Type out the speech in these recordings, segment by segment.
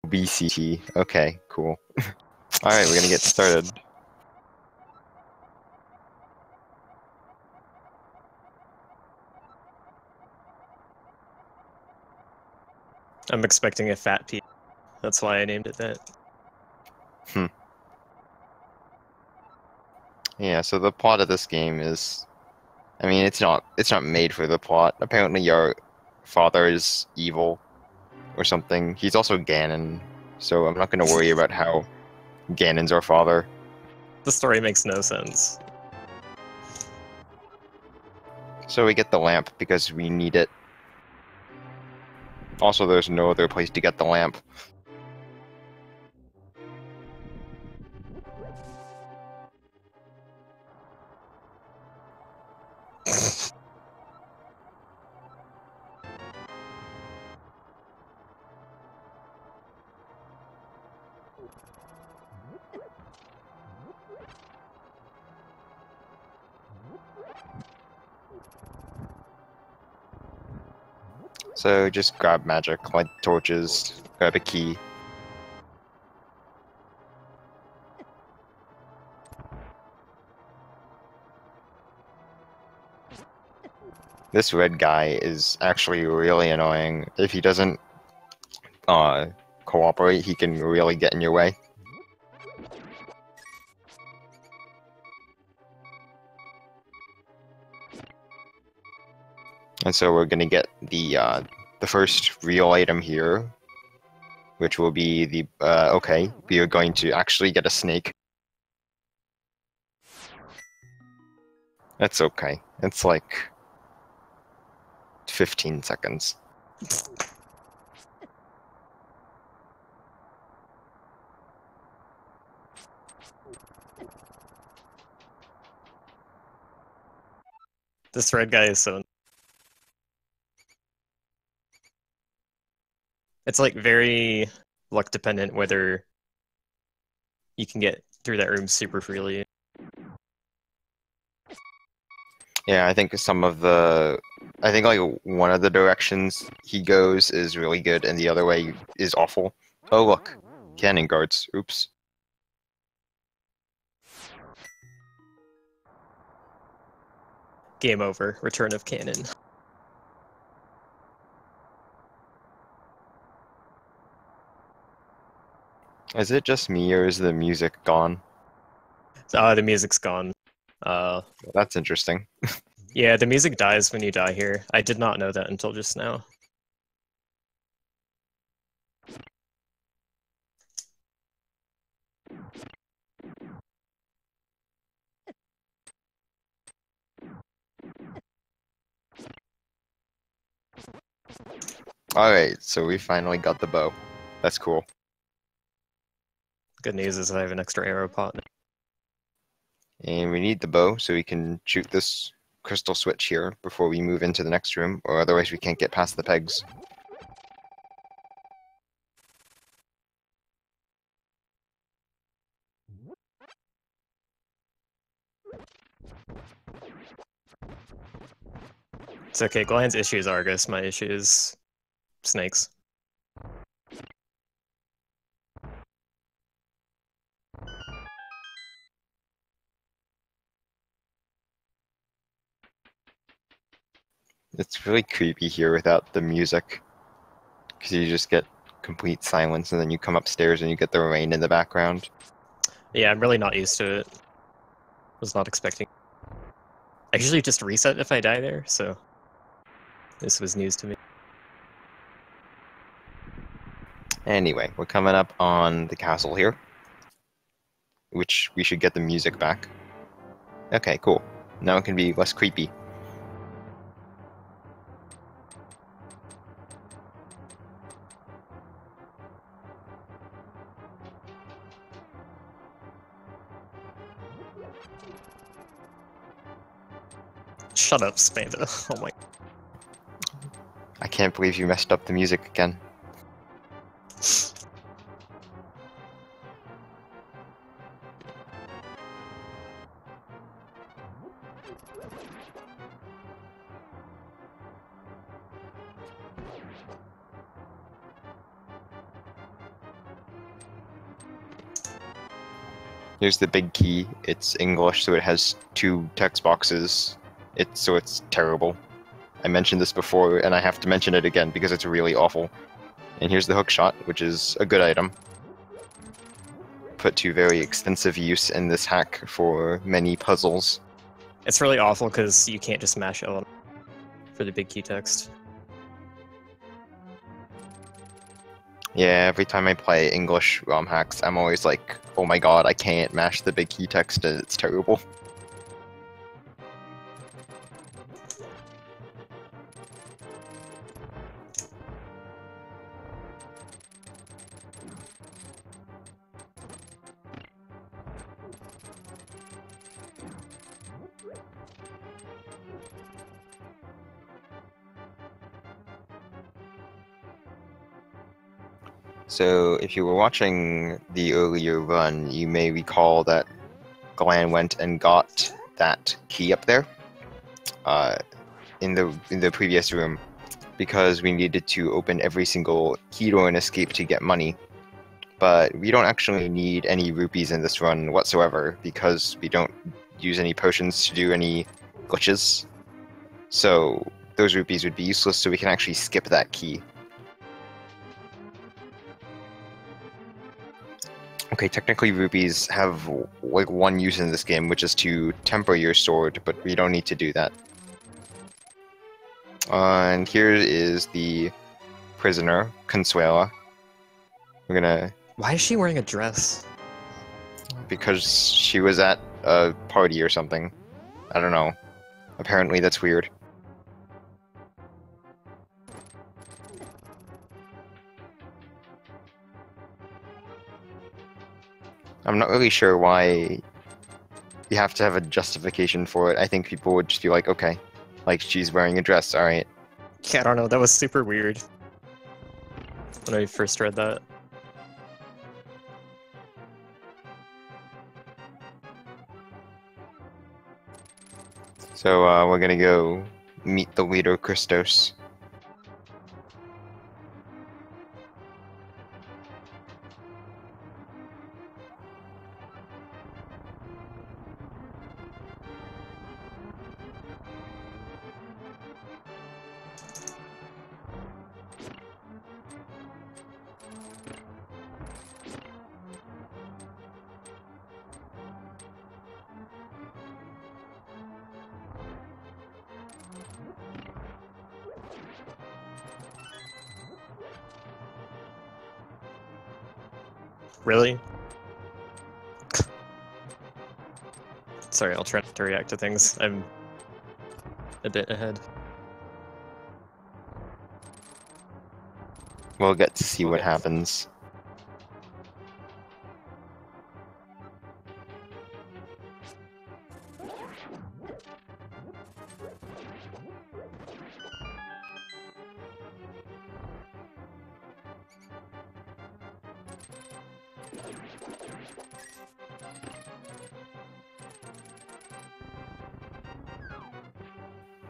OBCT. Okay, cool. Alright, we're gonna get started. I'm expecting a fat P. That's why I named it that. Yeah, so the plot of this game is, I mean, it's not made for the plot. Apparently your father is evil or something. He's also Ganon, so I'm not gonna worry about how Ganon's our father. The story makes no sense. So we get the lamp because we need it. Also, there's no other place to get the lamp. So just grab magic, light torches, grab a key. This red guy is actually really annoying. If he doesn't cooperate, he can really get in your way. And so we're gonna get the first real item here, which will be the okay, we are going to actually get a snake. That's okay. It's like 15 seconds. This red guy is so... It's like very luck dependent whether you can get through that room super freely. Yeah, I think I think like one of the directions he goes is really good and the other way is awful. Oh look, cannon guards. Oops. Game over. Return of Cannon. Is it just me or is the music gone? The music's gone. That's interesting. Yeah, the music dies when you die here. I did not know that until just now. Alright, so we finally got the bow. That's cool. Good news is I have an extra arrow pot. And we need the bow so we can shoot this crystal switch here before we move into the next room, or otherwise we can't get past the pegs. It's okay, Glenn's issue is Argus, my issue is snakes. It's really creepy here without the music, because you just get complete silence and then you come upstairs and you get the rain in the background. Yeah, I'm really not used to it. Was not expecting. I usually just reset if I die there, so this was news to me. Anyway, we're coming up on the castle here, which we should get the music back. Okay, cool. Now it can be less creepy. Shut up, Spanda. Oh my. I can't believe you messed up the music again. Here's the big key. It's English, so it has 2 text boxes. It's terrible. I mentioned this before, and I have to mention it again because it's really awful. And here's the hook shot, which is a good item. Put to very extensive use in this hack for many puzzles. It's really awful because you can't just mash L for the big key text. Yeah, every time I play English ROM hacks, I'm always like, oh my god, I can't mash the big key text, and it's terrible. So, if you were watching the earlier run, you may recall that Glenn went and got that key up there in the previous room because we needed to open every single key door and escape to get money. But we don't actually need any rupees in this run whatsoever because we don't use any potions to do any glitches. So those rupees would be useless, so we can actually skip that key. Okay, technically rupees have like 1 use in this game, which is to temper your sword, but we don't need to do that. And here is the prisoner, Consuela. We're gonna... Why is she wearing a dress? Because she was at a party or something. I don't know. Apparently that's weird. I'm not really sure why you have to have a justification for it. I think people would just be like, okay, like she's wearing a dress, alright. Yeah, I don't know, that was super weird when I first read that. So we're gonna go meet the leader, Christos. Really? Sorry, I'll try not to react to things. I'm a bit ahead. We'll get to see what happens.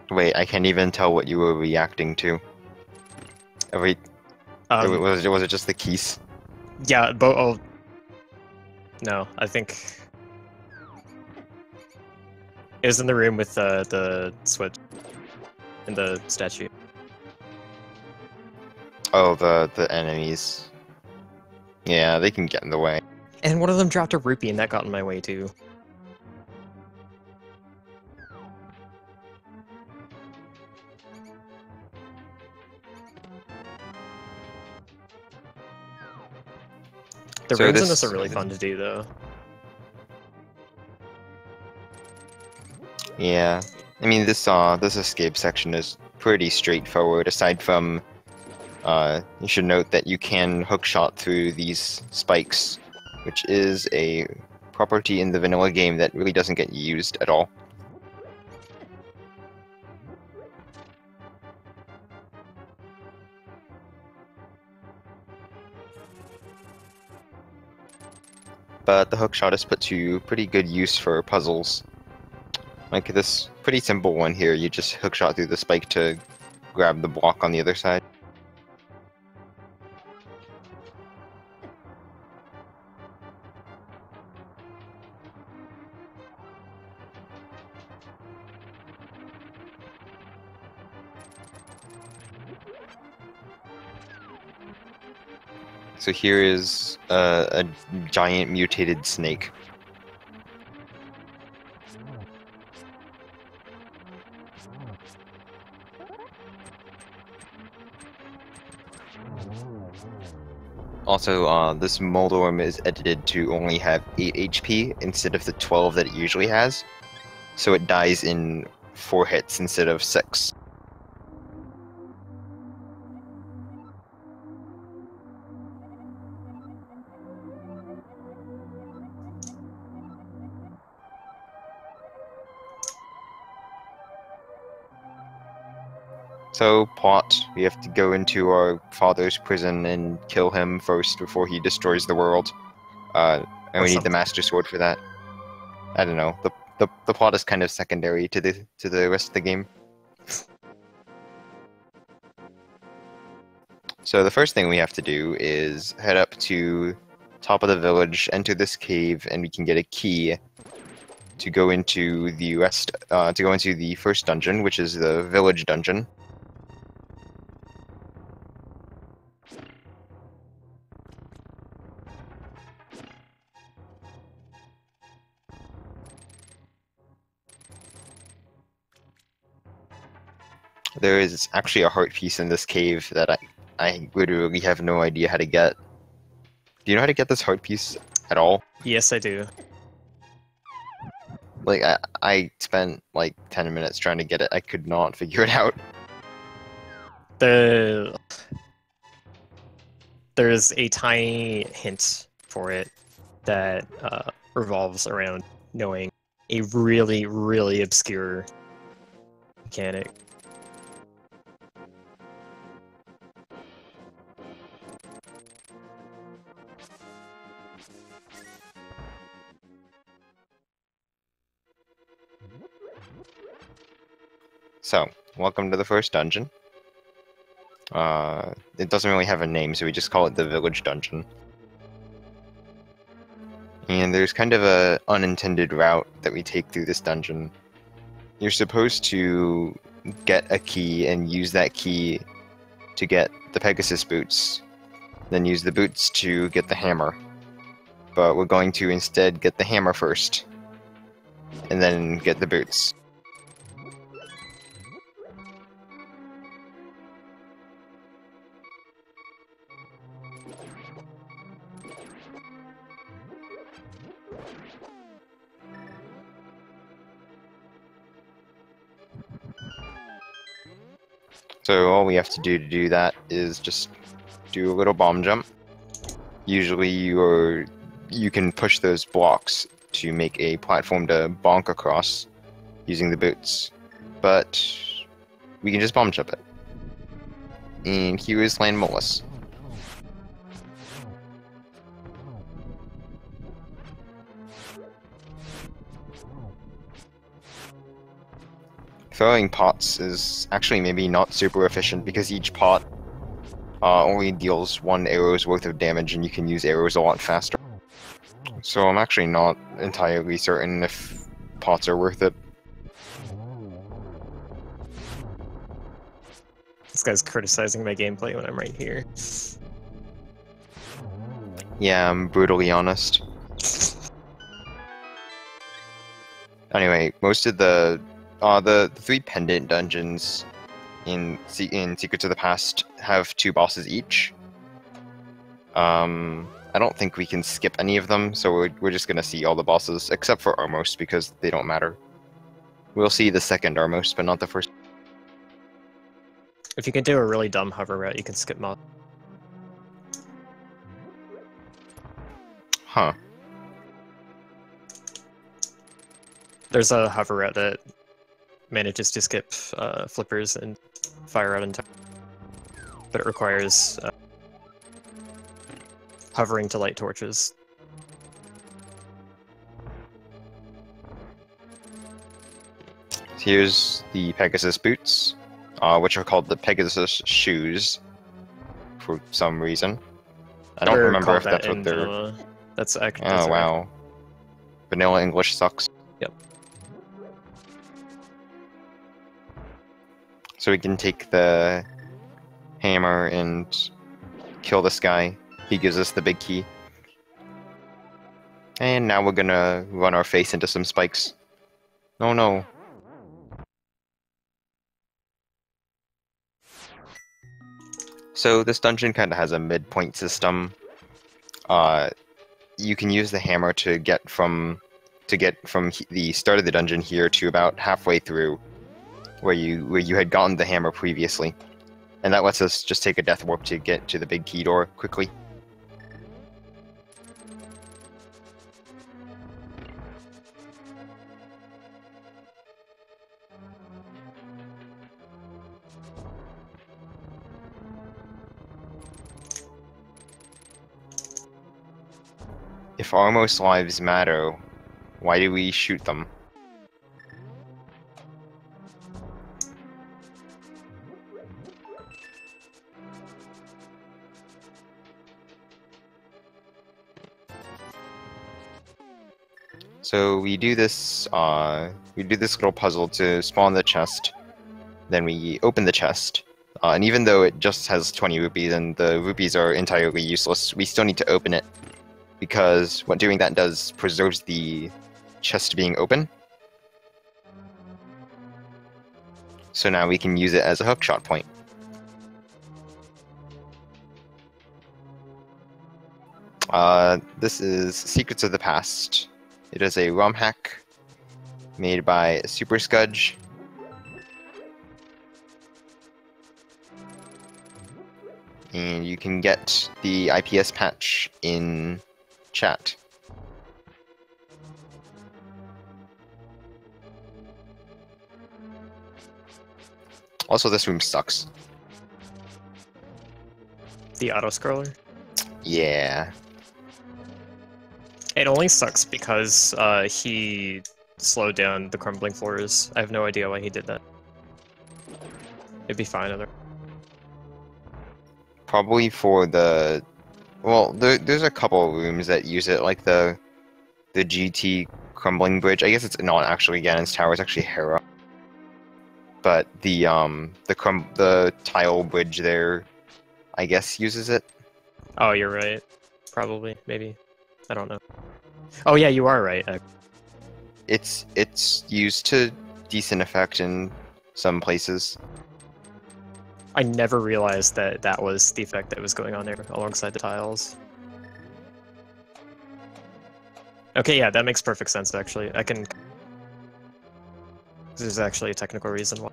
Wait, I can't even tell what you were reacting to. Wait, was it just the keys? Yeah, but oh, no, I think it was in the room with the switch and the statue. Oh, the enemies. Yeah, they can get in the way. And one of them dropped a rupee, and that got in my way too. The rooms in this are really fun to do, though. Yeah, I mean this escape section is pretty straightforward. Aside from, you should note that you can hookshot through these spikes, which is a property in the vanilla game that really doesn't get used at all. But the hookshot is put to pretty good use for puzzles. Like this pretty simple one here, you just hookshot through the spike to grab the block on the other side. So here is a giant mutated snake. Also, this Moldorm is edited to only have 8 HP instead of the 12 that it usually has, so it dies in 4 hits instead of 6. So, plot, we have to go into our father's prison and kill him first before he destroys the world. And we need the Master Sword for that. I don't know. The plot is kind of secondary to the rest of the game. So the first thing we have to do is head up to top of the village, enter this cave, and we can get a key to go into the first dungeon, which is the village dungeon. There is actually a heart piece in this cave that I literally have no idea how to get. Do you know how to get this heart piece at all? Yes, I do. Like, I spent like 10 minutes trying to get it. I could not figure it out. There's a tiny hint for it that revolves around knowing a really, really obscure mechanic. So, welcome to the first dungeon. It doesn't really have a name, so we just call it the village dungeon. And there's kind of a unintended route that we take through this dungeon. You're supposed to get a key and use that key to get the Pegasus boots, then use the boots to get the hammer. But we're going to instead get the hammer first, and then get the boots. So all we have to do that is just do a little bomb jump. Usually you can push those blocks to make a platform to bonk across using the boots, but we can just bomb jump it. And here is Land Molus. Throwing pots is actually maybe not super efficient because each pot only deals 1 arrow's worth of damage and you can use arrows a lot faster. So I'm actually not entirely certain if pots are worth it. This guy's criticizing my gameplay when I'm right here. Yeah, I'm brutally honest. Anyway, most of the 3 pendant dungeons in Secrets of the Past have 2 bosses each. I don't think we can skip any of them, so we're just gonna see all the bosses, except for Armos, because they don't matter. We'll see the second Armos, but not the first. If you can do a really dumb hover route, you can skip mod. Huh. There's a hover route that manages to skip flippers and fire out entire, but it requires hovering to light torches. Here's the Pegasus boots, which are called the Pegasus shoes for some reason. I don't remember if that's what they're... That's actually... Oh, wow. Vanilla English sucks. Yep. So we can take the hammer and kill this guy. He gives us the big key. And now we're gonna run our face into some spikes. Oh no. So this dungeon kind of has a midpoint system. You can use the hammer to get from the start of the dungeon here to about halfway through, where you had gotten the hammer previously, and that lets us just take a death warp to get to the big key door quickly. If our most lives matter, why do we shoot them? So we do this little puzzle to spawn the chest. Then we open the chest. And even though it just has 20 rupees and the rupees are entirely useless, we still need to open it, because what doing that does preserves the chest being open. So now we can use it as a hookshot point. This is Secrets of the Past. It is a ROM hack made by Super Scudge. And you can get the IPS patch in chat. Also, this room sucks. The auto-scroller? Yeah. It only sucks because he slowed down the crumbling floors. I have no idea why he did that. It'd be fine other. Probably for the... Well, there's a couple of rooms that use it, like the GT crumbling bridge. I guess it's not actually Ganon's tower, it's actually Hera. But the tile bridge there, I guess, uses it. Oh, you're right. Probably, maybe. I don't know. Oh yeah, you are right. It's used to decent effect in some places. I never realized that that was the effect that was going on there alongside the tiles. Okay, yeah, that makes perfect sense actually. I can... There's actually a technical reason why.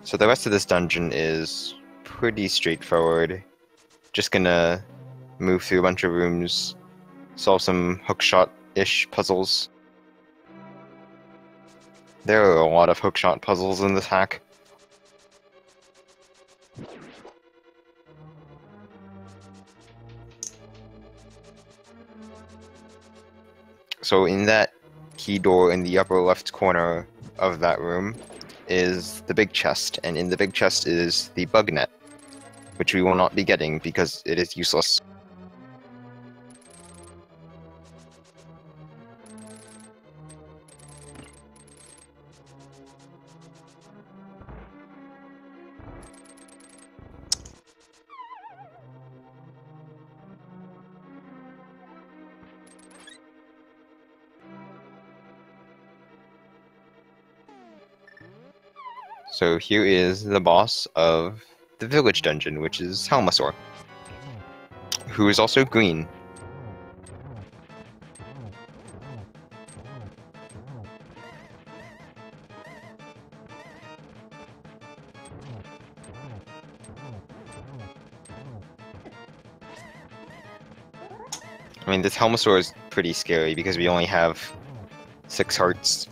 So the rest of this dungeon is pretty straightforward. Just gonna move through a bunch of rooms, solve some hookshot-ish puzzles. There are a lot of hookshot puzzles in this hack. So in that key door in the upper left corner of that room is the big chest, and in the big chest is the bug net, which we will not be getting because it is useless. So here is the boss of the village dungeon, which is Helmasaur, who is also green. I mean, this Helmasaur is pretty scary because we only have 6 hearts,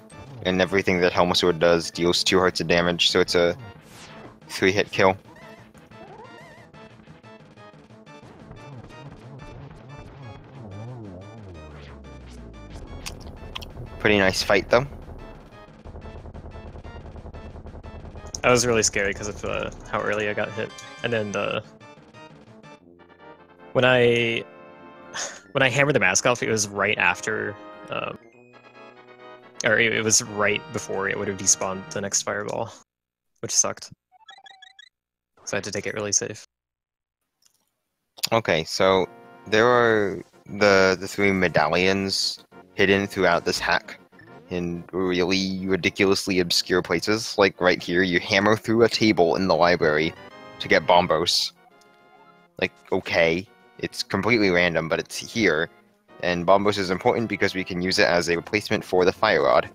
and everything that Helmasaur does deals 2 hearts of damage, so it's a 3-hit kill. Pretty nice fight, though. That was really scary because of how early I got hit. And then when I hammered the mask off, it was right after Or it was right before it would have despawned the next fireball, which sucked. So I had to take it really safe. Okay, so there are the three medallions hidden throughout this hack in really ridiculously obscure places. Like right here, you hammer through a table in the library to get Bombos. Like, okay, it's completely random, but it's here. And Bombos is important because we can use it as a replacement for the Fire Rod.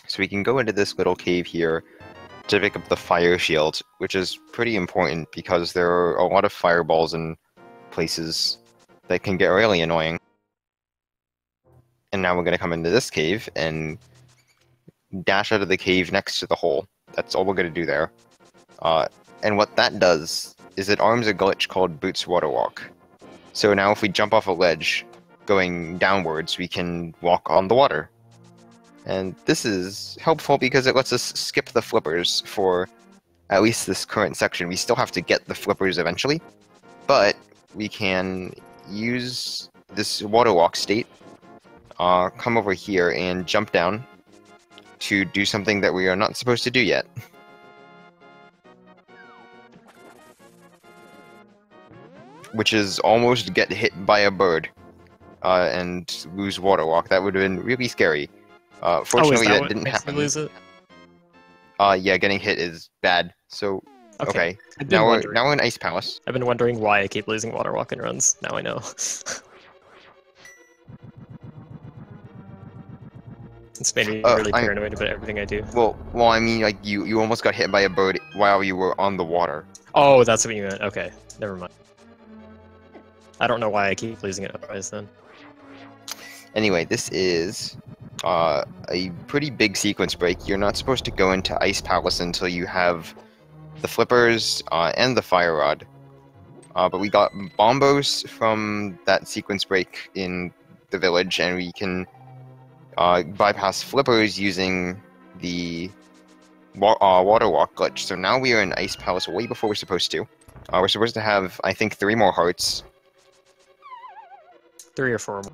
So we can go into this little cave here to pick up the fire shield, which is pretty important because there are a lot of fireballs in places that can get really annoying. And now we're going to come into this cave and dash out of the cave next to the hole. That's all we're going to do there. And what that does is it arms a glitch called Boots Waterwalk. So now if we jump off a ledge going downwards, we can walk on the water. And this is helpful because it lets us skip the flippers for at least this current section. We still have to get the flippers eventually, but we can use this waterwalk state, come over here and jump down to do something that we are not supposed to do yet. Which is almost get hit by a bird and lose waterwalk. That would have been really scary. Fortunately, that didn't happen. Lose it? Yeah, getting hit is bad. So, okay. Now we're in Ice Palace. I've been wondering why I keep losing waterwalk in runs. Now I know. It's made me really paranoid about everything I do. Well, I mean, like you almost got hit by a bird while you were on the water. Oh, that's what you meant. Okay, never mind. I don't know why I keep losing it otherwise then. Anyway, this is a pretty big sequence break. You're not supposed to go into Ice Palace until you have the flippers and the fire rod. But we got Bombos from that sequence break in the village, and we can bypass flippers using the waterwalk glitch. So now we are in Ice Palace way before we're supposed to. We're supposed to have, I think, 3 more hearts. 3 or 4 more.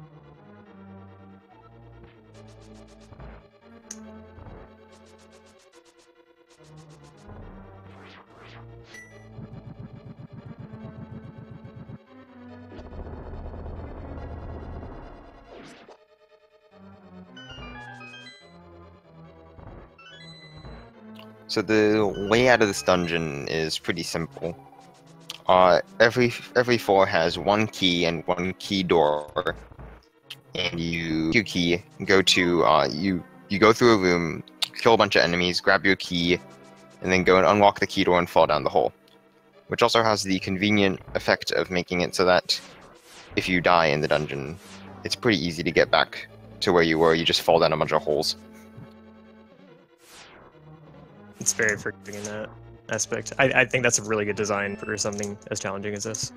So the way out of this dungeon is pretty simple. Every floor has 1 key and 1 key door, and your key go to you go through a room, kill a bunch of enemies, grab your key, and then go and unlock the key door and fall down the hole. Which also has the convenient effect of making it so that if you die in the dungeon, it's pretty easy to get back to where you were. You just fall down a bunch of holes. It's very forgiving in that aspect. I think that's a really good design for something as challenging as this.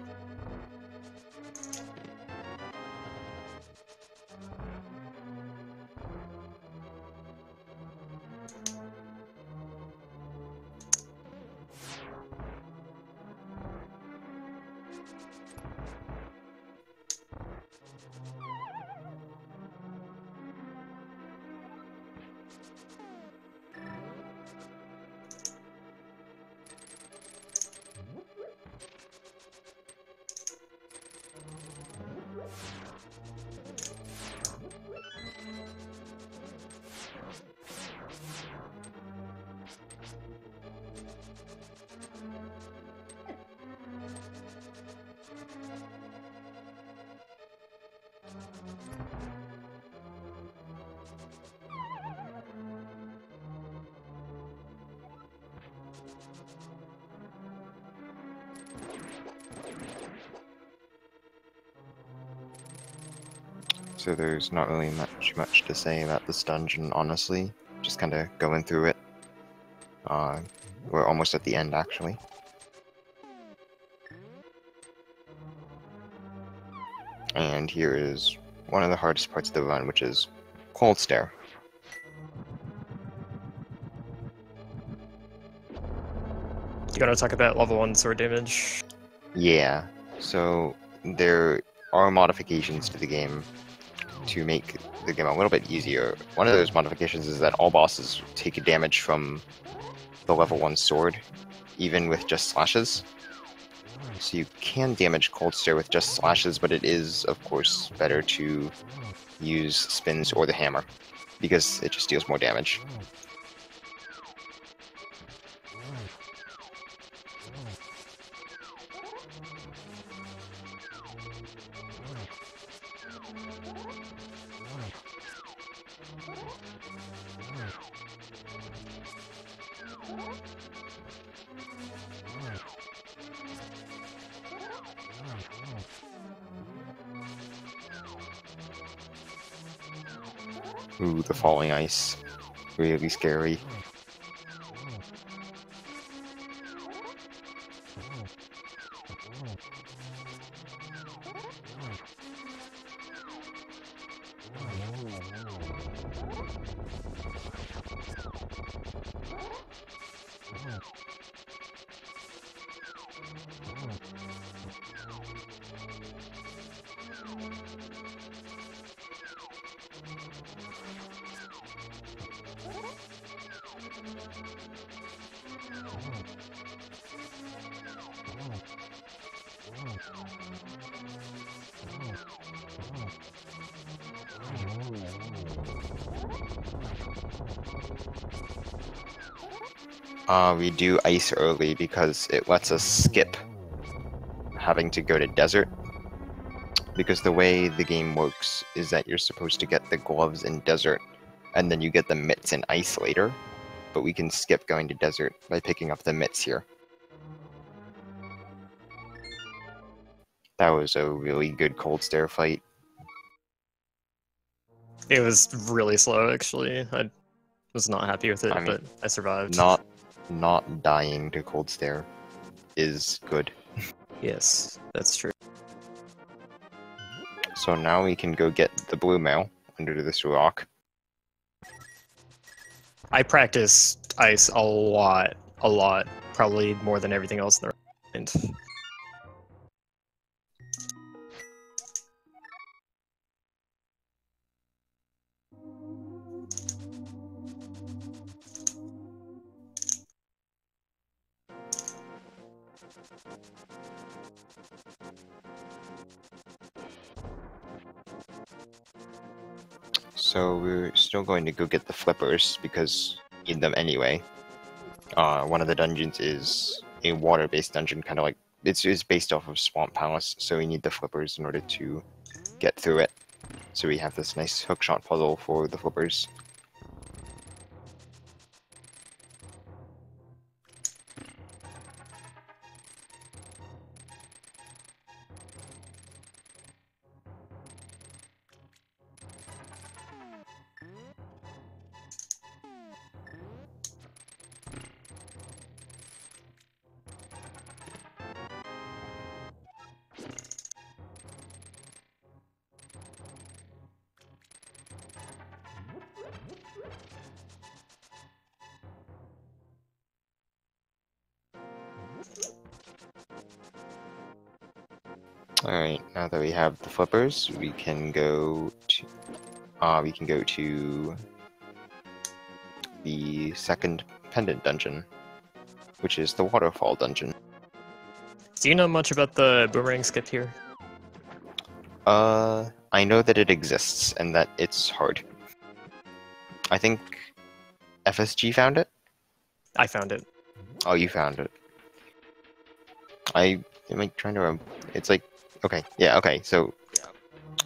So there's not really much to say about this dungeon, honestly. Just kind of going through it. We're almost at the end, actually. And here is one of the hardest parts of the run, which is Cold Stare. You want to talk about level 1 sword damage? Yeah, so there are modifications to the game to make the game a little bit easier. One of those modifications is that all bosses take damage from the level 1 sword, even with just slashes. So you can damage Cold Stare with just slashes, but it is, of course, better to use spins or the hammer, because it just deals more damage. Ooh, the falling ice. Really scary. We do ice early because it lets us skip having to go to desert. Because the way the game works is that you're supposed to get the gloves in desert, and then you get the mitts in ice later. But we can skip going to desert by picking up the mitts here. That was a really good Cold Stare fight. It was really slow, actually. I was not happy with it, I mean, but I survived. Not dying to Cold Stare is good. Yes, that's true. So now we can go get the blue mail under this rock. I practiced ice a lot, probably more than everything else in the round. So we're still going to go get the flippers because we need them anyway. One of the dungeons is a water-based dungeon, kind of like it's based off of Swamp Palace, so we need the flippers in order to get through it. So we have this nice hookshot puzzle for the flippers. Alright, now that we have the flippers, we can go to the second pendant dungeon, which is the Waterfall dungeon. Do you know much about the boomerang skip here? I know that it exists and that it's hard. I think FSG found it? I found it. Oh, you found it. Am I trying to remember? It's like, okay, yeah, okay, so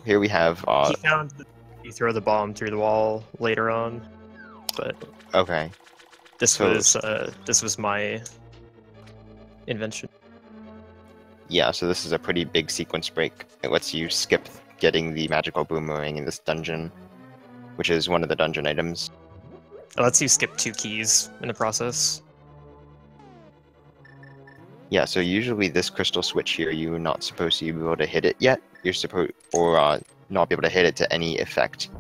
here we have, He found that you throw the bomb through the wall later on, but okay. this was my invention. Yeah, so this is a pretty big sequence break. It lets you skip getting the magical boomerang in this dungeon, which is one of the dungeon items. It lets you skip 2 keys in the process. Yeah, so usually this crystal switch here, you're not supposed to be able to hit it yet. You're supposed, or not be able to hit it to any effect.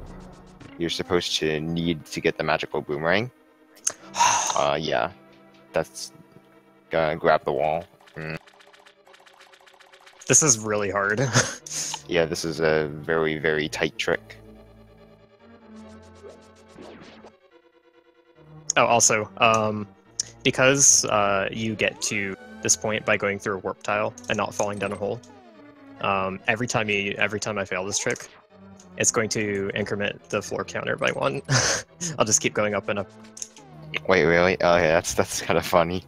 You're supposed to need to get the magical boomerang. Yeah, that's grab the wall. This is really hard. Yeah, this is a very, very tight trick. Oh, also, because you get to this point by going through a warp tile and not falling down a hole, every time I fail this trick, it's going to increment the floor counter by 1. I'll just keep going up and up. Wait, really? Oh yeah, that's kind of funny.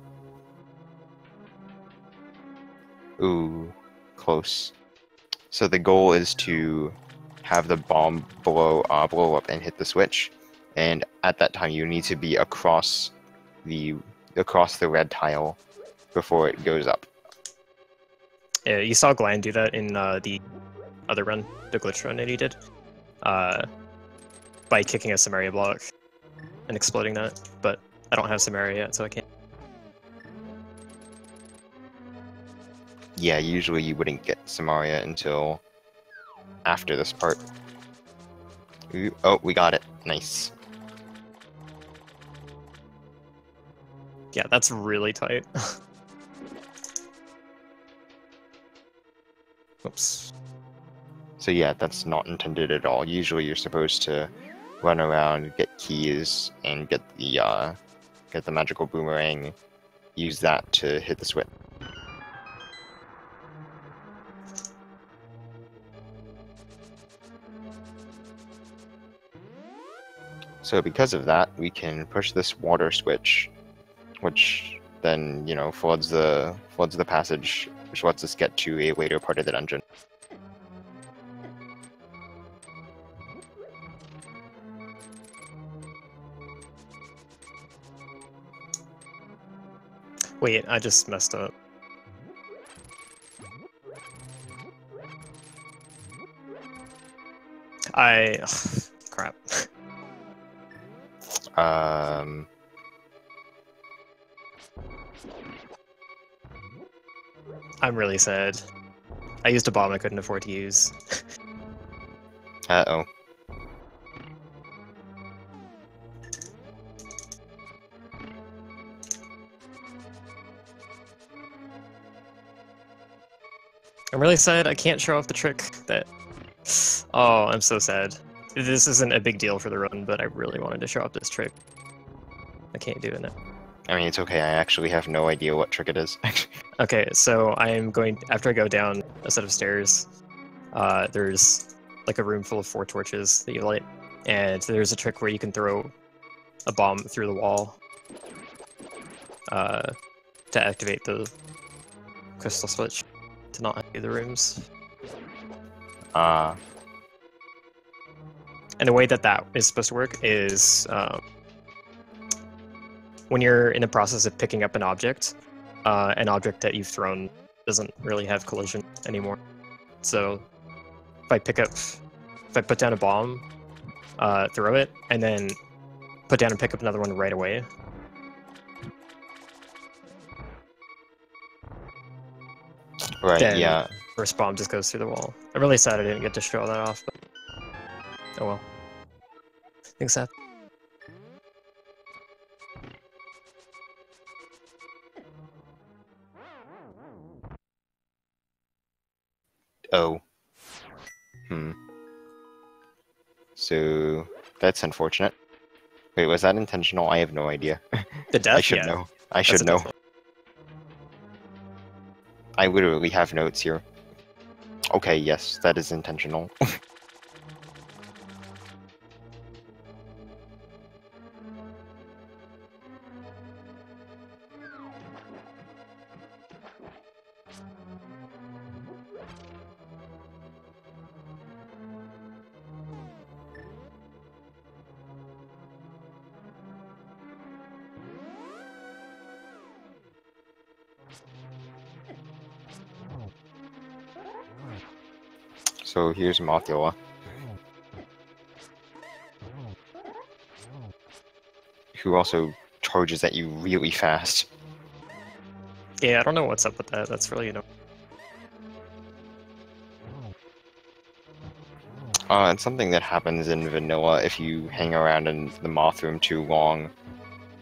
Ooh, close. So the goal is to have the bomb blow up and hit the switch, and at that time you need to be across the red tile before it goes up. Yeah, you saw Glenn do that in the other run, the glitch run that he did, by kicking a Samaria block and exploding that. But I don't have Samaria yet, so I can't. Yeah, usually you wouldn't get Samaria until after this part. Ooh, oh, we got it. Nice. Yeah, that's really tight. Oops. So yeah, that's not intended at all. Usually you're supposed to run around, get keys, and get the magical boomerang, use that to hit the switch. So because of that, we can push this water switch, which then, you know, floods the passage, which lets us get to a later part of the dungeon. Wait, I just messed up. Crap. I'm really sad. I used a bomb I couldn't afford to use. Uh-oh. I'm really sad I can't show off the trick that... Oh, I'm so sad. This isn't a big deal for the run, but I really wanted to show off this trick. I can't do it now. I mean, it's okay, I actually have no idea what trick it is. Okay, so I am going... After I go down a set of stairs, there's like a room full of 4 torches that you light, and there's a trick where you can throw a bomb through the wall to activate the crystal switch to not empty the rooms. And the way that that is supposed to work is when you're in the process of picking up an object that you've thrown doesn't really have collision anymore. So if I put down a bomb, throw it, and then put down and pick up another one right away, Right, then yeah. first bomb just goes through the wall. I'm really sad I didn't get to show that off, but oh well. Things happen. Oh. So, that's unfortunate. Wait, was that intentional? I have no idea. The death? I should know. I should know. I literally have notes here. Okay, yes, that is intentional. So here's Mothula, who also charges at you really fast. Yeah, I don't know what's up with that. That's really It's something that happens in vanilla if you hang around in the moth room too long.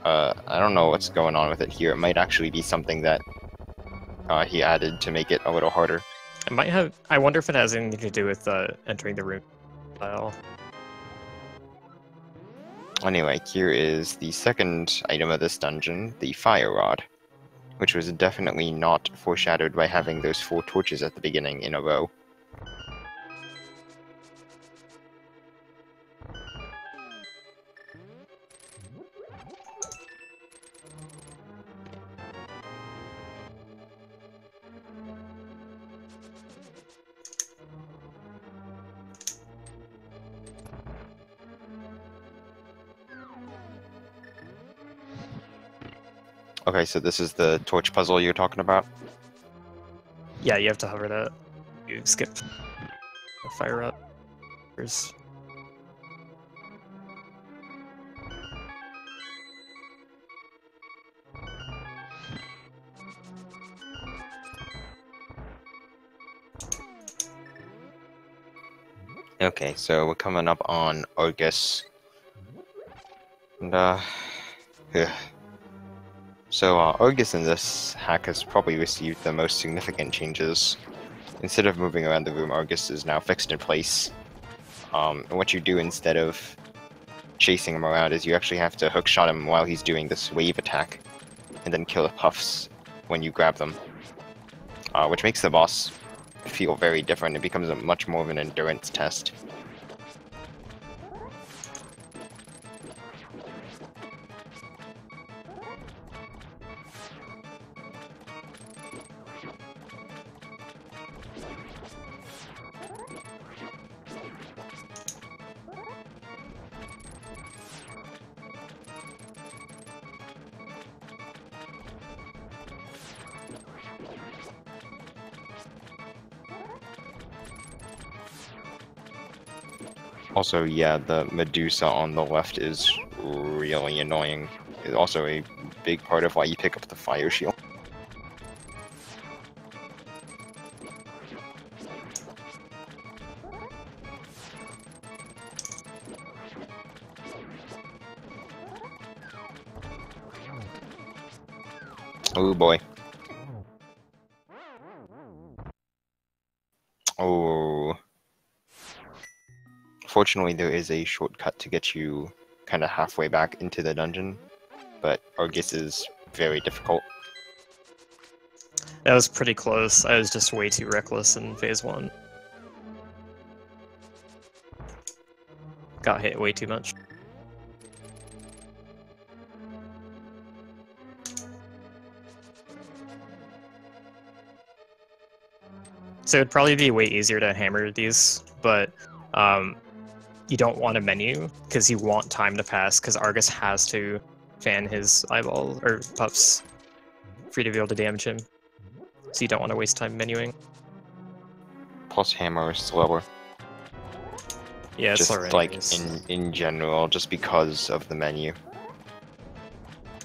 I don't know what's going on with it here. It might actually be something that he added to make it a little harder. It might have. I wonder if it has anything to do with entering the room style. Anyway, here is the second item of this dungeon, the fire rod, which was definitely not foreshadowed by having those 4 torches at the beginning in a row. Okay, so this is the torch puzzle you're talking about? Yeah, you have to hover that. You skip the fire up. There's... Okay, so we're coming up on Argus. And, yeah. So, Argus in this hack has probably received the most significant changes. Instead of moving around the room, Argus is now fixed in place. And what you do instead of chasing him around is you actually have to hookshot him while he's doing this wave attack, and then kill the puffs when you grab them. Which makes the boss feel very different. It becomes much more of an endurance test. Also, yeah, the Medusa on the left is really annoying. It's also a big part of why you pick up the fire shield. Oh boy. Oh. Fortunately, there is a shortcut to get you kind of halfway back into the dungeon, but Argus is very difficult. That was pretty close. I was just way too reckless in phase 1. Got hit way too much. So it'd probably be way easier to hammer these, but you don't want a menu because you want time to pass, because Argus has to fan his eyeball or puffs for you to be able to damage him. So you don't want to waste time menuing. Plus hammer is slower. Yeah, it's just slower like anyways. in general, just because of the menu.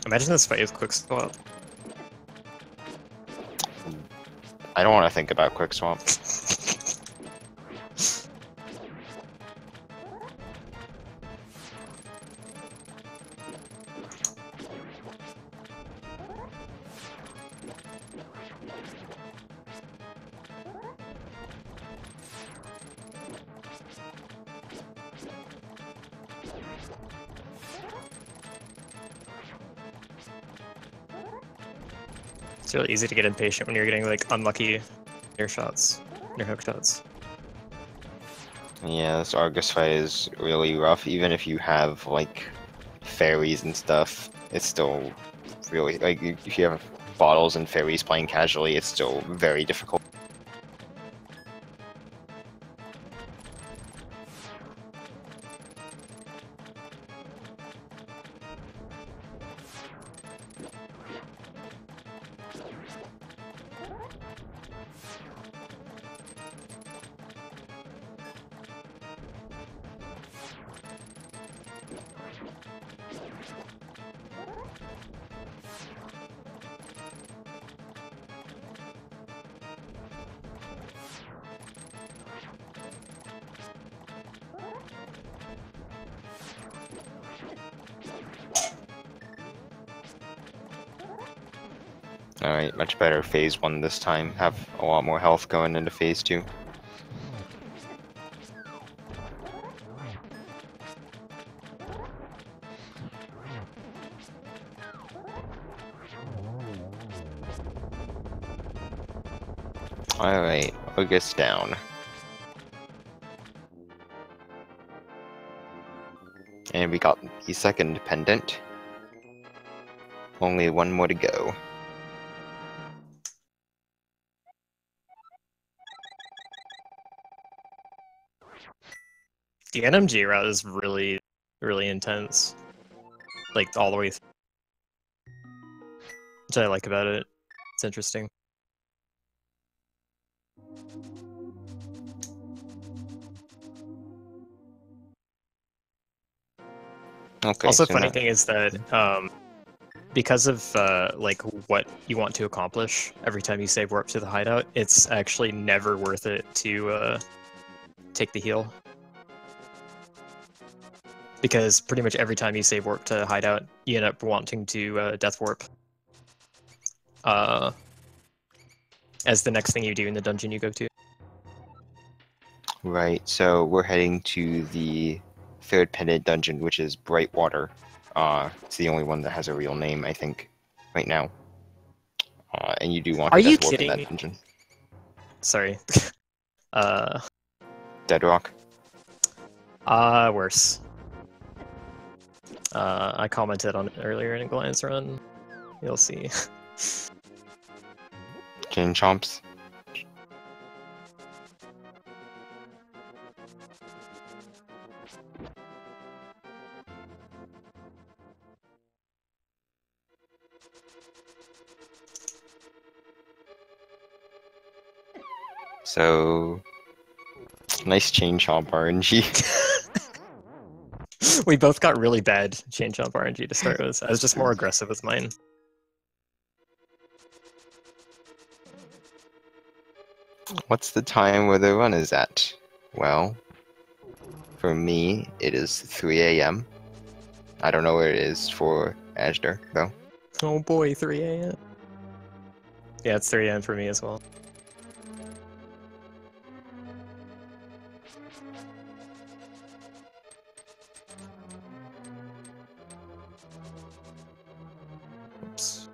Imagine this fight with quick swap. I don't want to think about quick swap. It's really easy to get impatient when you're getting like unlucky air shots, your hook shots. Yeah, this Argus fight is really rough. Even if you have like fairies and stuff, it's still really like if you have bottles and fairies playing casually, it's still very difficult. Alright, much better phase 1 this time. Have a lot more health going into phase 2. Alright, August down. And we got the second pendant. Only one more to go. The NMG route is really, really intense. Like, all the way through. Which I like about it. It's interesting. Okay, Also, so funny now, thing is that because of like what you want to accomplish every time you save warp to the hideout, it's actually never worth it to take the heal. Because pretty much every time you save warp to hideout, you end up wanting to death warp as the next thing you do in the dungeon you go to. right, so we're heading to the third pendant dungeon, which is Brightwater. It's the only one that has a real name, I think, right now. And you do want Are to you death warp in kidding that me? dungeon. Sorry. Deadrock. Worse. I commented on it earlier in a glance run. You'll see. Chain Chomps. So, nice chain chomp RNG. We both got really bad chain jump RNG to start with. I was just more aggressive with mine. What's the time where the run is at? Well, for me, it is 3 a.m. I don't know where it is for Azder, though. Oh boy, 3 a.m. Yeah, it's 3 a.m. for me as well. Oops.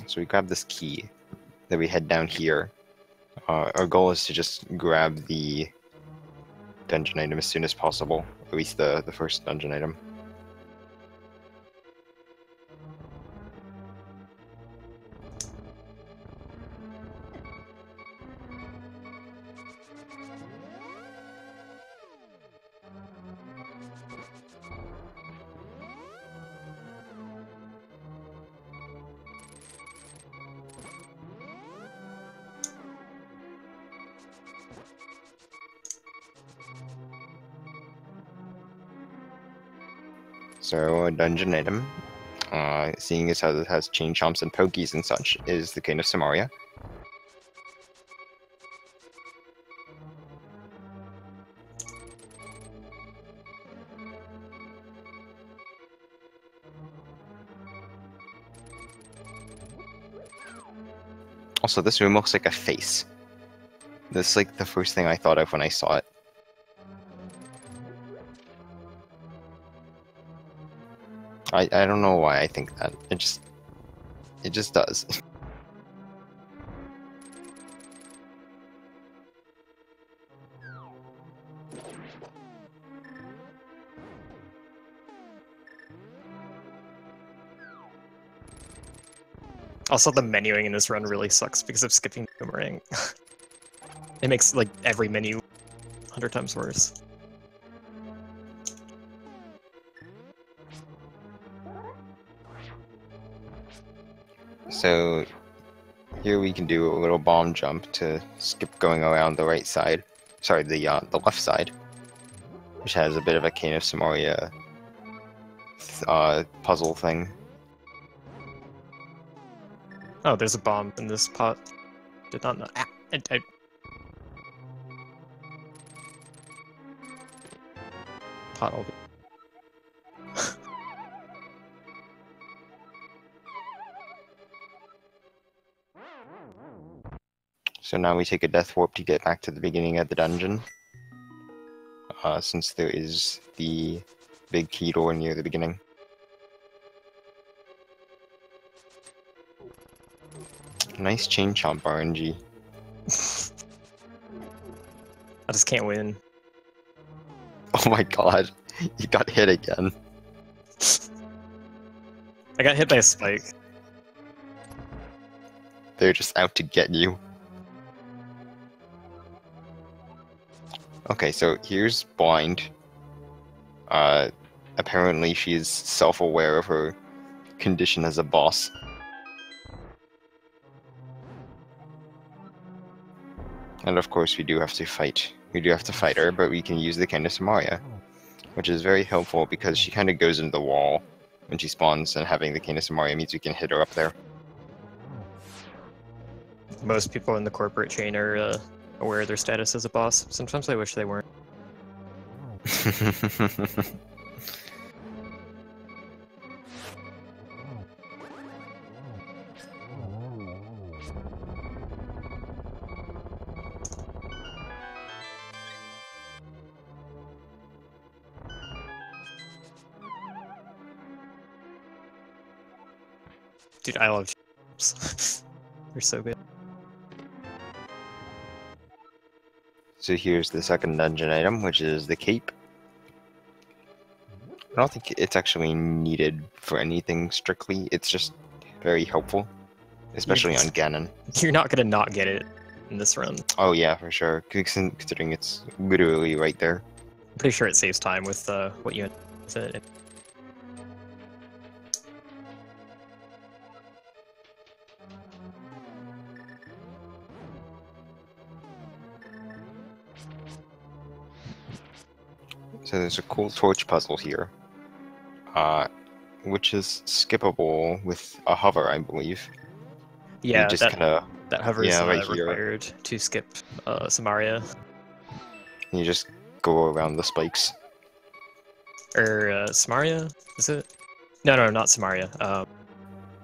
So we grab this key, then we head down here. Our goal is to just grab the dungeon item as soon as possible, at least the first dungeon item. So a dungeon item, seeing as how it has chain chomps and pokies and such, is the Cane of Samaria. Also, this room looks like a face. That's like the first thing I thought of when I saw it. I don't know why I think that. It just does. Also, the menuing in this run really sucks because of skipping boomerang. It makes like every menu 100 times worse. So here we can do a little bomb jump to skip going around the right side. Sorry, the left side, which has a bit of a Cane of Samaria puzzle thing. Oh, there's a bomb in this pot. Did not know. Ah, pot will be. So now we take a death warp to get back to the beginning of the dungeon. Since there is the big key door near the beginning. Nice chain chomp RNG. I just can't win. Oh my god, you got hit again. I got hit by a spike. They're just out to get you. Okay, so here's Blind. Apparently she's self-aware of her condition as a boss. And of course we do have to fight. We do have to fight her, but we can use the kind of Samaria, which is very helpful because she kind of goes into the wall when she spawns, and having the cane of Samaria means we can hit her up there. Most people in the corporate chain are aware of their status as a boss. Sometimes I wish they weren't. Dude, I love chips. They're so good. So here's the second dungeon item, which is the cape. I don't think it's actually needed for anything strictly. It's just very helpful, especially on Ganon. You're not gonna not get it in this run. Oh yeah, for sure. Considering it's literally right there. I'm pretty sure it saves time with what you had with it. So there's a cool torch puzzle here, which is skippable with a hover, I believe. Yeah, you just kinda, that hover is right here. required to skip Samaria. You just go around the spikes. Or Samaria, is it? No, not Samaria.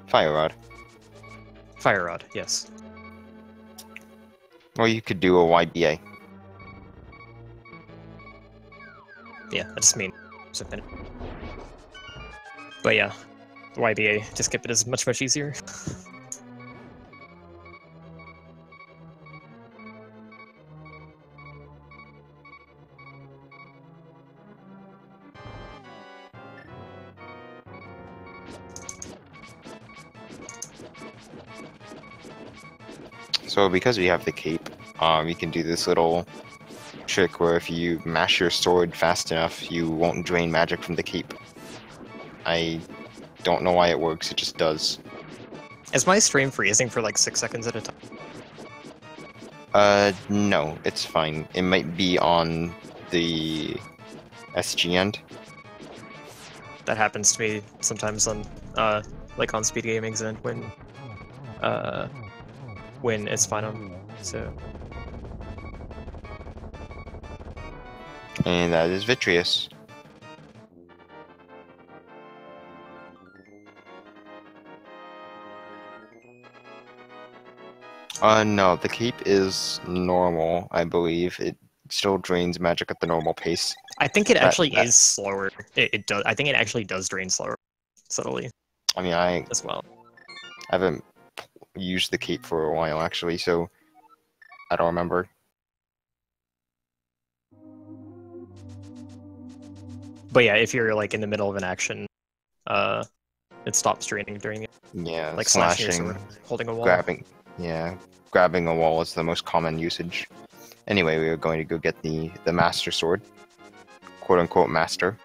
Fire rod. Fire rod, yes. Or you could do a YBA. Yeah, I just mean something. But yeah, the YBA to skip it is much easier. So because we have the cape, we can do this little trick where if you mash your sword fast enough, you won't drain magic from the cape. I don't know why it works, it just does. Is my stream freezing for like 6 seconds at a time? No, it's fine. It might be on the SG end. That happens to me sometimes on like on Speed Gaming's end when it's fine on, so. And that is Vitreous. No, the cape is normal, I believe. It still drains magic at the normal pace. I think it actually is slower. It does. I think it actually does drain slower, subtly. I mean, as well. I haven't used the cape for a while, actually, so I don't remember. But yeah, if you're like in the middle of an action, it stops draining during it. Yeah, like slashing, your sword, holding a wall. Grabbing a wall is the most common usage. Anyway, we are going to go get the master sword, quote unquote master.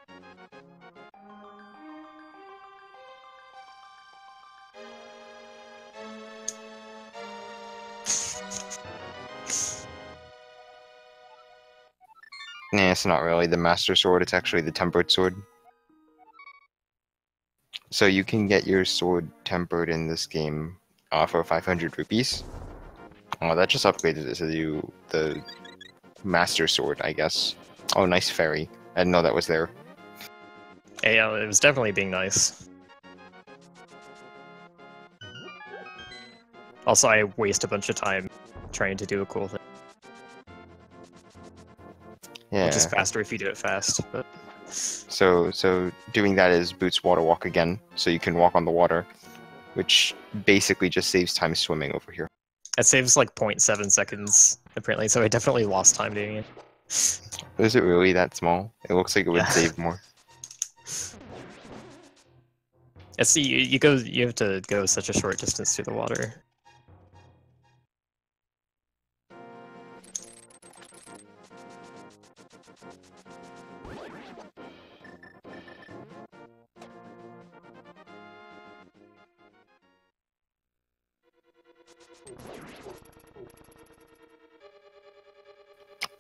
Nah, it's not really the master sword, it's actually the tempered sword. So you can get your sword tempered in this game for 500 rupees. That just upgraded it to the Master Sword, I guess. Oh, nice fairy. I didn't know that was there. Yeah, it was definitely being nice. Also, I waste a bunch of time trying to do a cool thing. Yeah. Which is faster if you do it fast, but... So doing that is Boots Water Walk again, so you can walk on the water, which basically just saves time swimming over here. It saves like 0.7 seconds, apparently, so I definitely lost time doing it. Is it really that small? It looks like it would save more. It's, you have to go such a short distance through the water.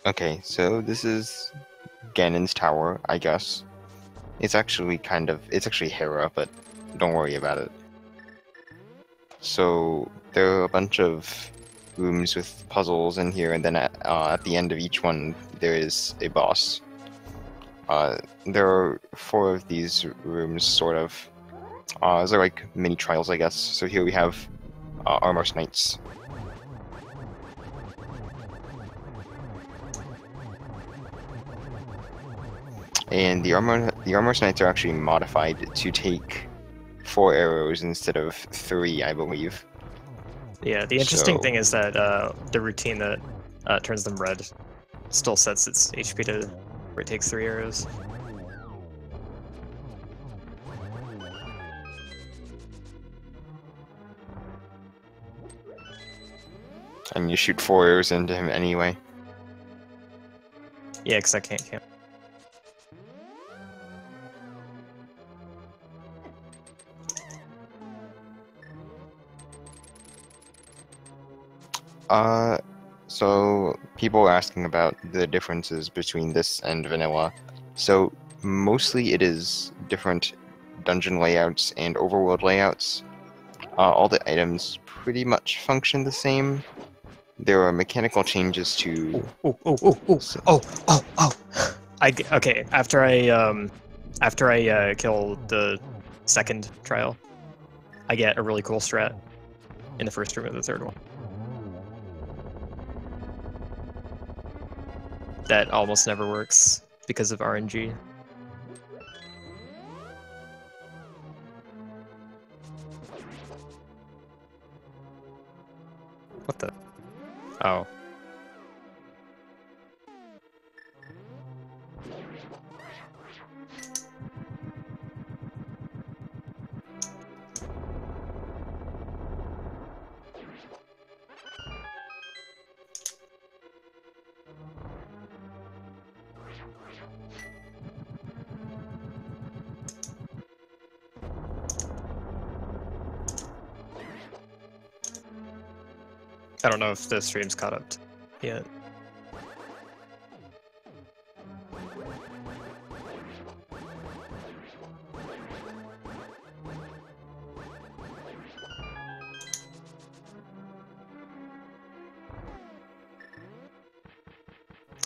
Okay, so this is Ganon's tower, I guess. It's actually Hera, but don't worry about it. So there are a bunch of rooms with puzzles in here, and then at the end of each one there is a boss. There are 4 of these rooms, sort of. They're like mini trials, I guess. So here we have Armor's Knights. And the Armor's Knights are actually modified to take 4 arrows instead of 3, I believe. Yeah, the interesting thing is that the routine that turns them red still sets its HP to where it takes 3 arrows. And you shoot 4 arrows into him anyway. Yeah, because I can't count. So people are asking about the differences between this and vanilla. So mostly it is different dungeon layouts and overworld layouts. All the items pretty much function the same. There are mechanical changes to... Okay, after I kill the second trial, I get a really cool strat in the first room of the third one. That almost never works because of RNG. What the? Oh. I don't know if the stream's caught up yet.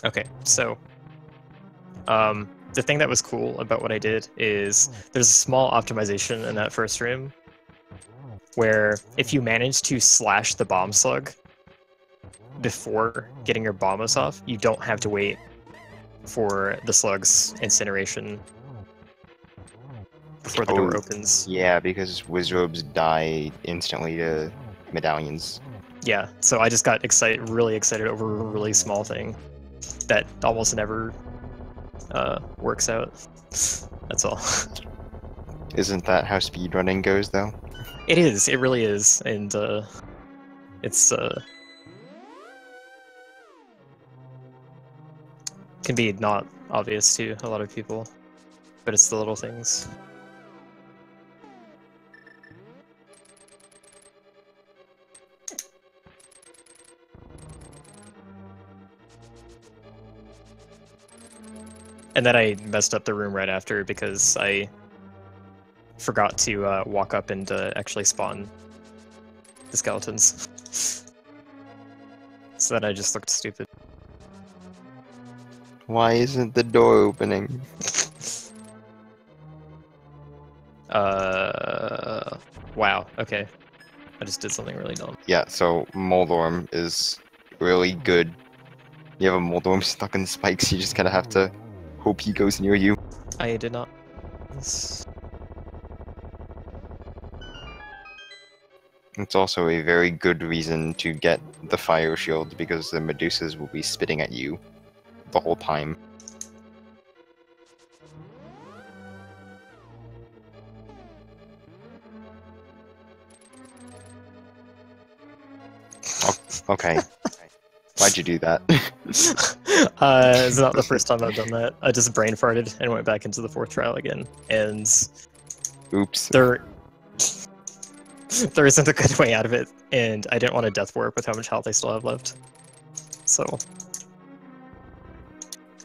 Okay, so the thing that was cool about what I did is there's a small optimization in that first room where if you manage to slash the bomb slug before getting your bombos off, you don't have to wait for the slug's incineration before the door opens. Yeah, because wizrobes die instantly to medallions. Yeah, so I just got really excited over a really small thing that almost never works out. That's all. Isn't that how speedrunning goes, though? It is. It really is, and it's can be not obvious to a lot of people, but it's the little things. And then I messed up the room right after because I forgot to walk up and actually spawn the skeletons. So then I just looked stupid. Why isn't the door opening? Wow, okay. I just did something really dumb. Yeah, so Moldorm is really good. You have a Moldorm stuck in spikes, you just kind of have to hope he goes near you. I did not. It's also a very good reason to get the fire shield because the Medusas will be spitting at you the whole time. Okay. Why'd you do that? It's not the first time I've done that. I just brain farted and went back into the 4th trial again. And Oops. there isn't a good way out of it, and I didn't want to death warp with how much health I still have left. So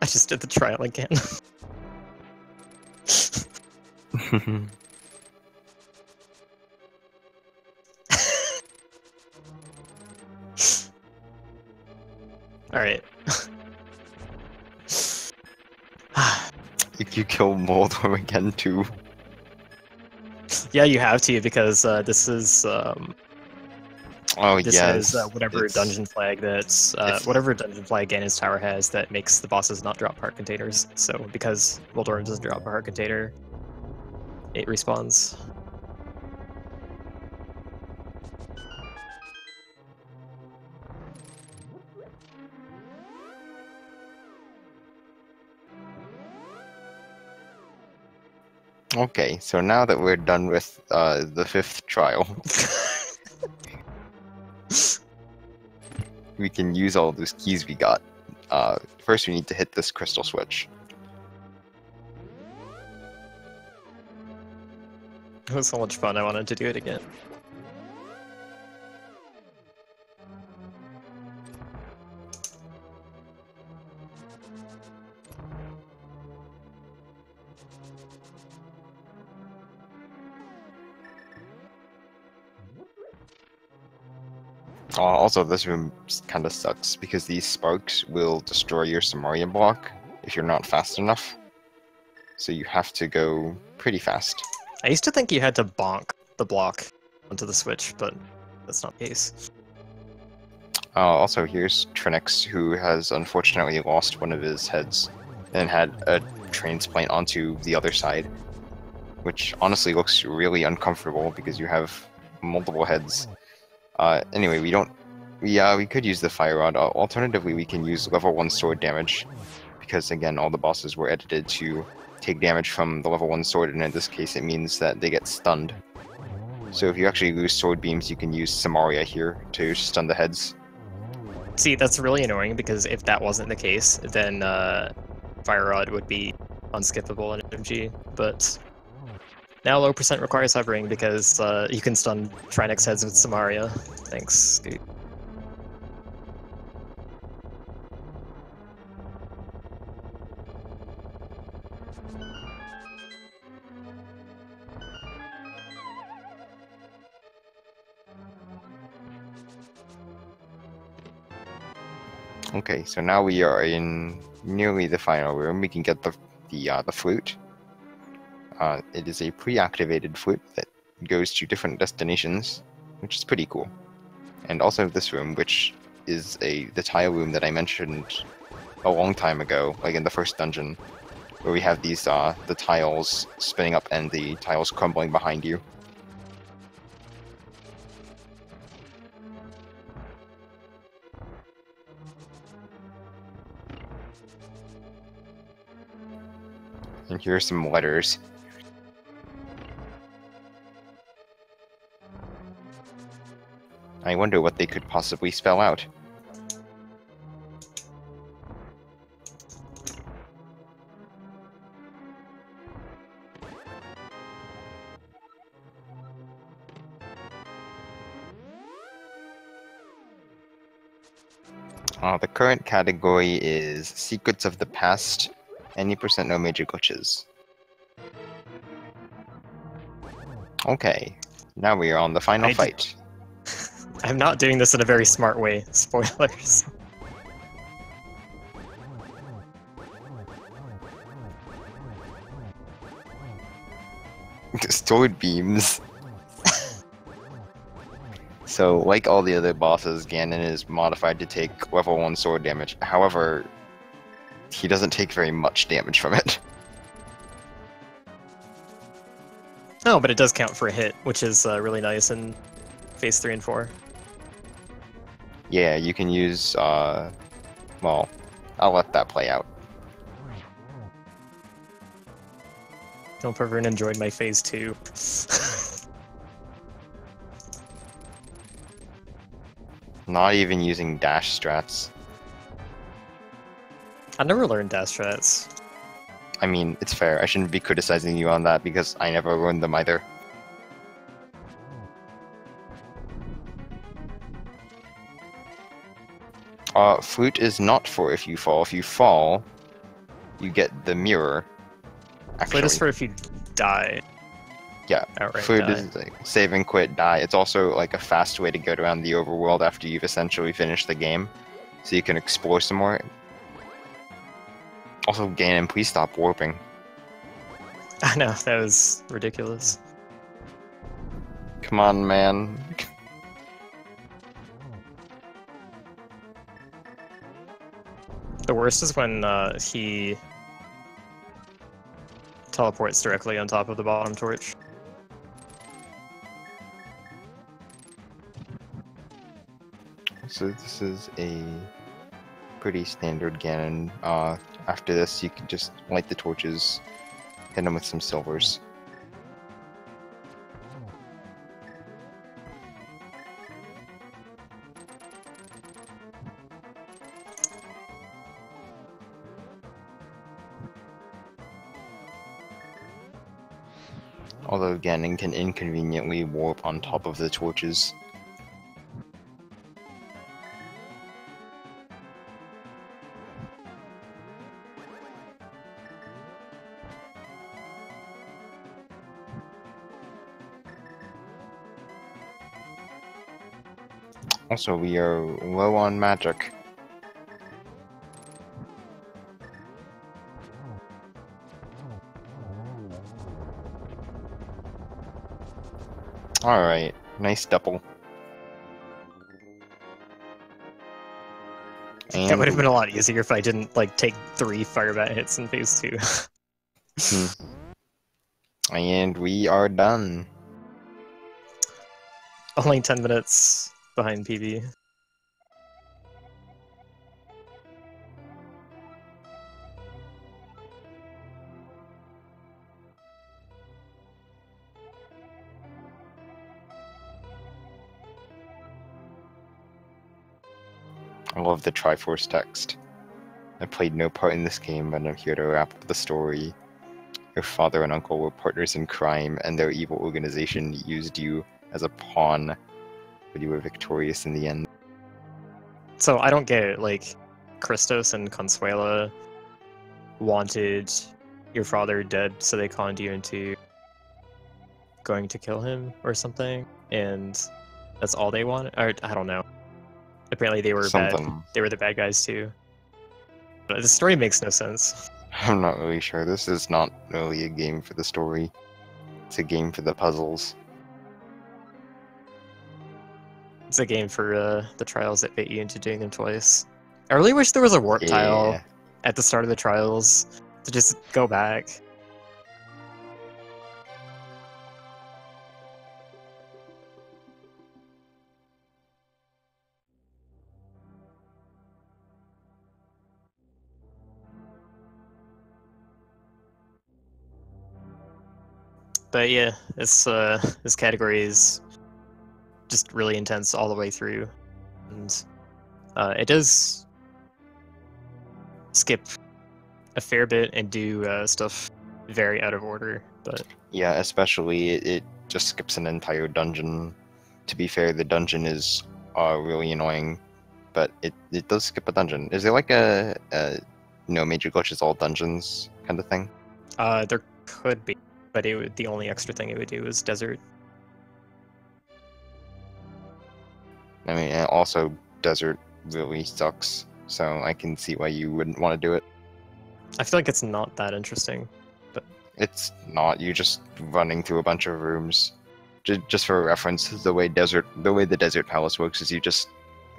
I just did the trial again. Alright. You kill Moldorm again too. Yeah, you have to, because this is Oh this yes. is whatever dungeon flag that's whatever dungeon flag Ganon's tower has that makes the bosses not drop heart containers. So because Moldorm doesn't drop a heart container, it respawns. Okay, so now that we're done with the 5th trial, we can use all those keys we got. First we need to hit this crystal switch. It was so much fun, I wanted to do it again. Also, this room kind of sucks because these sparks will destroy your Samaria block if you're not fast enough. So you have to go pretty fast. I used to think you had to bonk the block onto the switch, but that's not the case. Also, here's Trinix, who has unfortunately lost one of his heads and had a transplant onto the other side, which honestly looks really uncomfortable because you have multiple heads. Anyway, we could use the fire rod. Alternatively, we can use level 1 sword damage, because again, all the bosses were edited to take damage from the level 1 sword, and in this case it means that they get stunned. So if you actually lose sword beams, you can use Samaria here to stun the heads. See, that's really annoying, because if that wasn't the case, then Fire Rod would be unskippable in NMG, but now low percent requires hovering because you can stun Trinix heads with Samaria. Thanks, dude. Okay, so now we are in nearly the final room. We can get the flute. It is a pre-activated flute that goes to different destinations, which is pretty cool. And also this room, which is the tile room that I mentioned a long time ago, like in the first dungeon, where we have these the tiles spinning up and the tiles crumbling behind you. And here are some letters. I wonder what they could possibly spell out. The current category is Secrets of the Past, any percent no major glitches. Okay, now we are on the final fight. I'm not doing this in a very smart way. Spoilers. Sword beams. So, like all the other bosses, Ganon is modified to take level 1 sword damage. However, he doesn't take very much damage from it. Oh, but it does count for a hit, which is really nice in phase 3 and 4. Yeah, you can use, well, I'll let that play out. Hope everyone enjoyed my phase 2. Not even using dash strats. I never learned dash strats. I mean, it's fair. I shouldn't be criticizing you on that because I never learned them either. Flute is not for if you fall. If you fall, you get the mirror. Actually, Flute is for if you die. yeah, Outright Flute die. is like save and quit, die. It's also like a fast way to get around the overworld after you've essentially finished the game, so you can explore some more. Also, Ganon, please stop warping. I know, that was ridiculous. Come on, man. The worst is when he teleports directly on top of the bottom torch. So this is a pretty standard Ganon. After this, you can just light the torches, hit them with some silvers. Although Ganon can inconveniently warp on top of the torches. Also, we are low on magic. Alright, nice double. That would have been a lot easier if I didn't like take 3 firebat hits in phase 2. And we are done. Only 10 minutes behind PB. I love the Triforce text. I played no part in this game, but I'm here to wrap up the story. Your father and uncle were partners in crime, and their evil organization used you as a pawn, but you were victorious in the end. So I don't get it, like, Christos and Consuela wanted your father dead, so they conned you into going to kill him or something, and that's all they wanted? Or, I don't know. Apparently they were bad. They were the bad guys too. But the story makes no sense. I'm not really sure. This is not really a game for the story. It's a game for the puzzles. It's a game for the trials that bait you into doing them twice. I really wish there was a warp tile at the start of the trials to just go back. But yeah, this category is just really intense all the way through, and it does skip a fair bit and do stuff very out of order. But yeah, especially it just skips an entire dungeon. To be fair, the dungeon is really annoying, but it does skip a dungeon. Is there like a no major glitches all dungeons kind of thing? There could be. But the only extra thing it would do is desert. I mean, and also desert really sucks, so I can see why you wouldn't want to do it. I feel like it's not that interesting. It's not. You just running through a bunch of rooms. Just for reference, the way the desert palace works is you just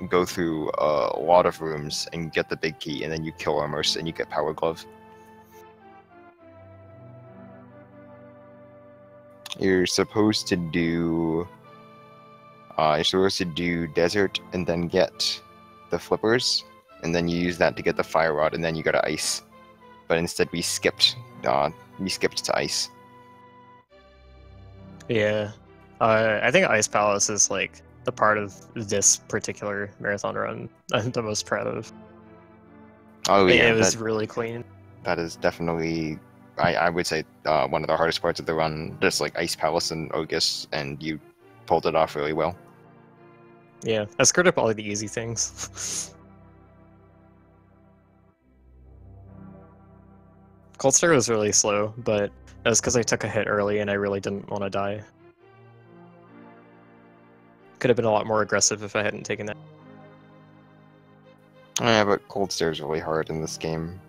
go through a lot of rooms and get the big key, and then you kill Armors and you get Power Glove. You're supposed to do. You're supposed to do desert and then get the flippers, and then you use that to get the fire rod, and then you go to ice. But instead, we skipped. We skipped to ice. Yeah. I think Ice Palace is like the part of this particular marathon run I'm the most proud of. Oh yeah, It was really clean. that is definitely. I would say one of the hardest parts of the run, just like Ice Palace and Ogus, and you pulled it off really well. Yeah, I screwed up all of the easy things. Cold Stare was really slow, but that was because I took a hit early and I really didn't want to die. Could have been a lot more aggressive if I hadn't taken that. Yeah, but Cold Stare is really hard in this game.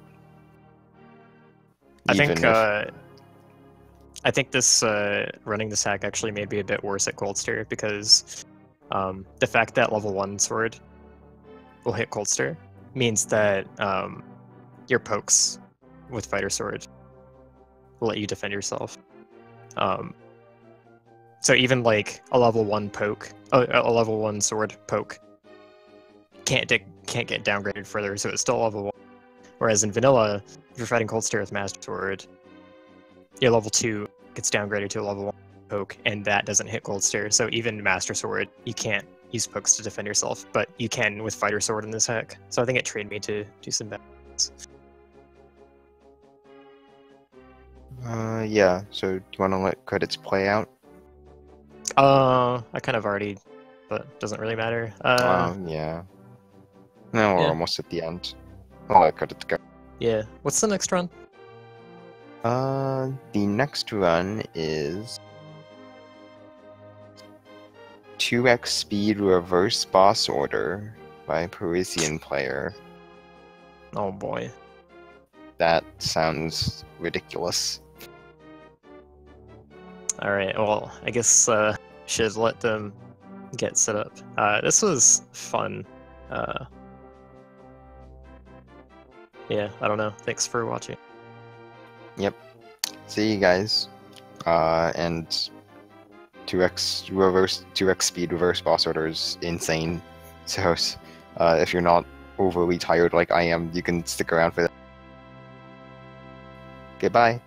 I think this running this hack actually made me a bit worse at Cold Stare because the fact that level 1 sword will hit Cold Stare means that your pokes with Fighter Sword will let you defend yourself. So even like a level 1 poke, a level 1 sword poke can't get downgraded further, so it's still level 1. Whereas in vanilla, if you're fighting Cold Stare with Master Sword, your level 2 gets downgraded to a level 1 poke, and that doesn't hit Cold Stare. So even Master Sword, you can't use pokes to defend yourself, but you can with Fighter Sword in this hack. So I think it trained me to do some bad things. Yeah. So do you want to let credits play out? I kind of already, but doesn't really matter. Yeah. No, we're Yeah. almost at the end. I'll let credits go. Yeah. What's the next run? The next run is 2x speed reverse boss order by Parisian player. Oh boy. That sounds ridiculous. Alright, well, I guess should let them get set up. This was fun. Yeah, I don't know. Thanks for watching. Yep. See you guys. And 2x speed reverse boss order is insane. So if you're not overly tired like I am, you can stick around for that. Goodbye.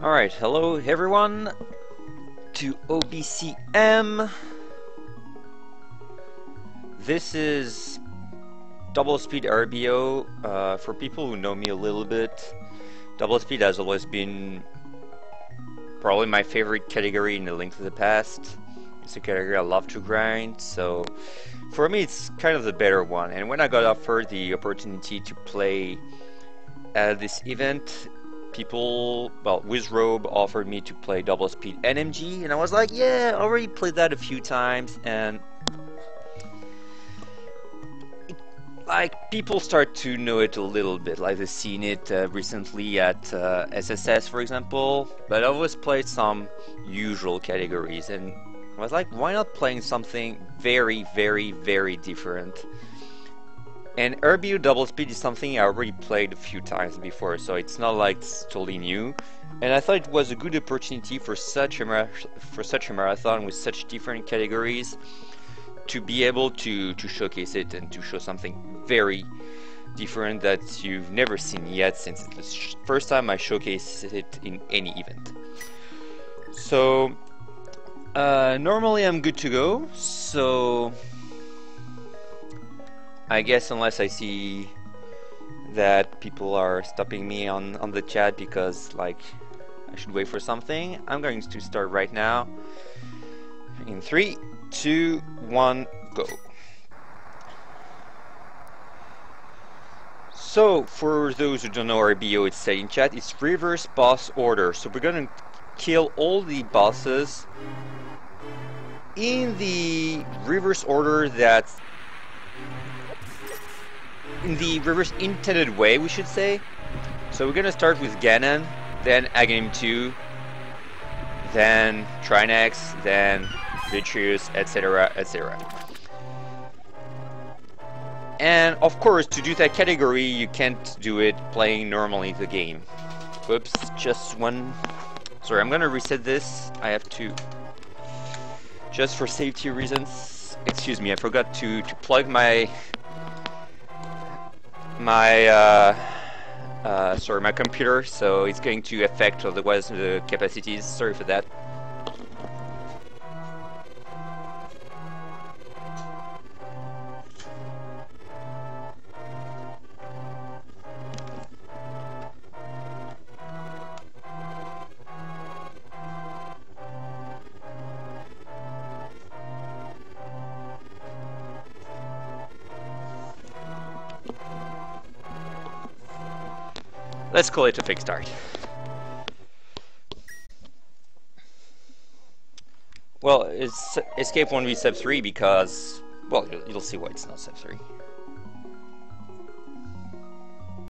Alright, hello everyone to OBCM. This is double speed RBO. For people who know me a little bit, double speed has always been probably my favorite category in the Link to the Past. It's a category I love to grind, so for me it's kind of the better one. And when I got offered the opportunity to play at this event, Wizrobe offered me to play double speed NMG, and I was like, yeah, I already played that a few times, and people start to know it a little bit, like they've seen it recently at SSS, for example, but I always played some usual categories, and I was like, why not playing something very, very, very different? And RBU double speed is something I already played a few times before, so it's not like it's totally new. And I thought it was a good opportunity for such a marathon with such different categories to be able to showcase it and to show something very different that you've never seen yet, since it's the first time I showcase it in any event. So normally I'm good to go, so I guess unless I see that people are stopping me on the chat because like I should wait for something, I'm going to start right now. In 3, 2, 1, go. So for those who don't know RBO, it's said in chat, it's reverse boss order. So we're gonna kill all the bosses in the reverse order that's in the reverse intended way, we should say. So we're gonna start with Ganon, then Aghanim 2, then Trinex, then Vitreous, etc, etc. And of course, to do that category, you can't do it playing normally the game. Whoops, just one. Sorry, I'm gonna reset this. I have to, just for safety reasons. Excuse me, I forgot to plug my computer, so it's going to affect otherwise the capacities. Sorry for that. Let's call it a fake start. Well, it's escape 1v sub 3 because, well, you'll see why it's not sub 3.